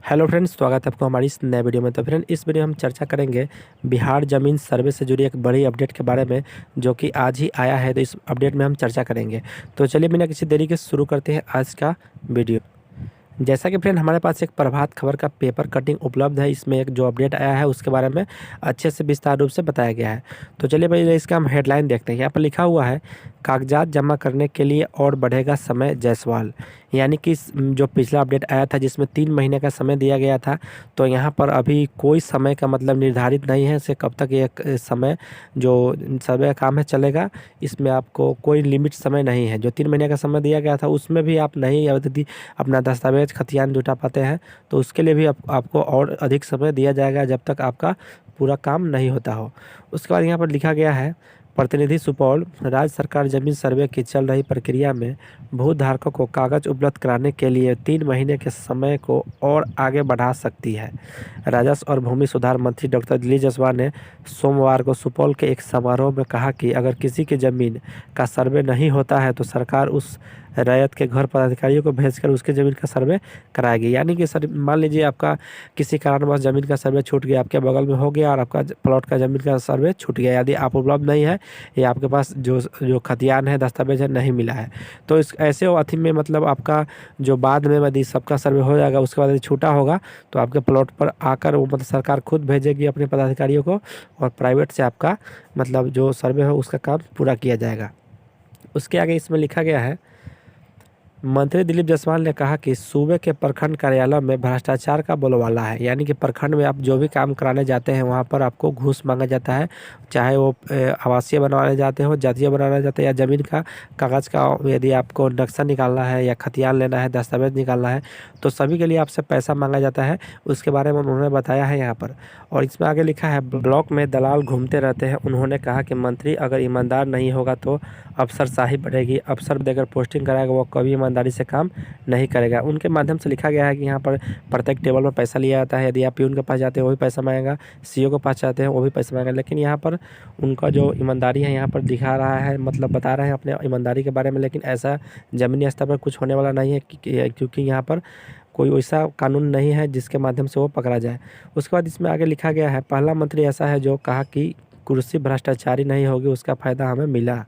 Hello friends, स्वागत है आपको हमारी इस नए वीडियो में। तो फ्रेंड, इस वीडियो में हम चर्चा करेंगे बिहार ज़मीन सर्वे से जुड़ी एक बड़ी अपडेट के बारे में, जो कि आज ही आया है। तो इस अपडेट में हम चर्चा करेंगे। तो चलिए बिना किसी देरी के शुरू करते हैं आज का वीडियो। जैसा कि फ्रेंड, हमारे पास एक प्रभात खबर का पेपर कटिंग उपलब्ध है। इसमें एक जो अपडेट आया है उसके बारे में अच्छे से विस्तार रूप से बताया गया है। तो चलिए पहले इसका हम हेडलाइन देखते हैं। यहाँ पर लिखा हुआ है, कागजात जमा करने के लिए और बढ़ेगा समय जायसवाल। यानी कि जो पिछला अपडेट आया था जिसमें 3 महीने का समय दिया गया था, तो यहाँ पर अभी कोई समय का मतलब निर्धारित नहीं है से कब तक ये समय जो सर्वे का काम है चलेगा। इसमें आपको कोई लिमिट समय नहीं है। जो 3 महीने का समय दिया गया था उसमें भी आप नहीं यदि अपना दस्तावेज खतियान जुटा पाते हैं तो उसके लिए भी आपको और अधिक समय दिया जाएगा जब तक आपका पूरा काम नहीं होता हो। उसके बाद यहाँ पर लिखा गया है, प्रतिनिधि सुपौल, राज्य सरकार जमीन सर्वे की चल रही प्रक्रिया में भूधारकों को कागज उपलब्ध कराने के लिए 3 महीने के समय को और आगे बढ़ा सकती है। राजस्व और भूमि सुधार मंत्री डॉक्टर दिलीप जायसवाल ने सोमवार को सुपौल के एक समारोह में कहा कि अगर किसी की जमीन का सर्वे नहीं होता है तो सरकार उस रैयत के घर पदाधिकारियों को भेजकर उसके ज़मीन का सर्वे कराएगी। यानी कि सर, मान लीजिए आपका किसी कारणवश ज़मीन का सर्वे छूट गया, आपके बगल में हो गया और आपका प्लॉट का ज़मीन का सर्वे छूट गया, यदि आप उपलब्ध नहीं है या आपके पास जो खतियान है, दस्तावेज है, नहीं मिला है, तो इस ऐसे अथी में मतलब आपका जो बाद में यदि सबका सर्वे हो जाएगा उसके बाद यदि छूटा होगा तो आपके प्लॉट पर आकर वो मतलब सरकार खुद भेजेगी अपने पदाधिकारियों को और प्राइवेट से आपका मतलब जो सर्वे हो उसका काम पूरा किया जाएगा। उसके आगे इसमें लिखा गया है, मंत्री दिलीप जायसवाल ने कहा कि सूबे के प्रखंड कार्यालय में भ्रष्टाचार का बोलबाला है। यानी कि प्रखंड में आप जो भी काम कराने जाते हैं वहाँ पर आपको घूस मांगा जाता है, चाहे वो आवासीय बनवाने जाते हो, जातीय बनाने जाते हैं या ज़मीन का कागज़ का यदि आपको नक्शा निकालना है या खतियान लेना है, दस्तावेज निकालना है, तो सभी के लिए आपसे पैसा मांगा जाता है। उसके बारे में उन्होंने बताया है यहाँ पर। और इसमें आगे लिखा है, ब्लॉक में दलाल घूमते रहते हैं। उन्होंने कहा कि मंत्री अगर ईमानदार नहीं होगा तो अफसरशाही बढ़ेगी। अफसर देकर पोस्टिंग कराएगा वो कभी ईमानदारी से काम नहीं करेगा। उनके माध्यम से लिखा गया है कि यहाँ पर प्रत्येक टेबल में पैसा लिया जाता है। यदि आप पीयून के पास जाते हैं वो भी पैसा मांगेगा, सीईओ के पास जाते हैं वो भी पैसा मांगेगा। लेकिन यहाँ पर उनका जो ईमानदारी है यहाँ पर दिखा रहा है, मतलब बता रहे हैं अपने ईमानदारी के बारे में। लेकिन ऐसा ज़मीनी स्तर पर कुछ होने वाला नहीं है क्योंकि यहाँ पर कोई वैसा कानून नहीं है जिसके माध्यम से वो पकड़ा जाए। उसके बाद इसमें आगे लिखा गया है, पहला मंत्री ऐसा है जो कहा कि कुर्सी भ्रष्टाचारी नहीं होगी, उसका फ़ायदा हमें मिला,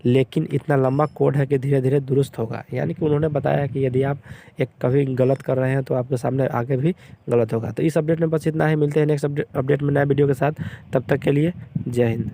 लेकिन इतना लंबा कोड है कि धीरे धीरे दुरुस्त होगा। यानी कि उन्होंने बताया कि यदि आप एक कभी गलत कर रहे हैं तो आपके सामने आगे भी गलत होगा। तो इस अपडेट में बस इतना ही। मिलते हैं नेक्स्ट अपडेट में नए वीडियो के साथ। तब तक के लिए जय हिंद।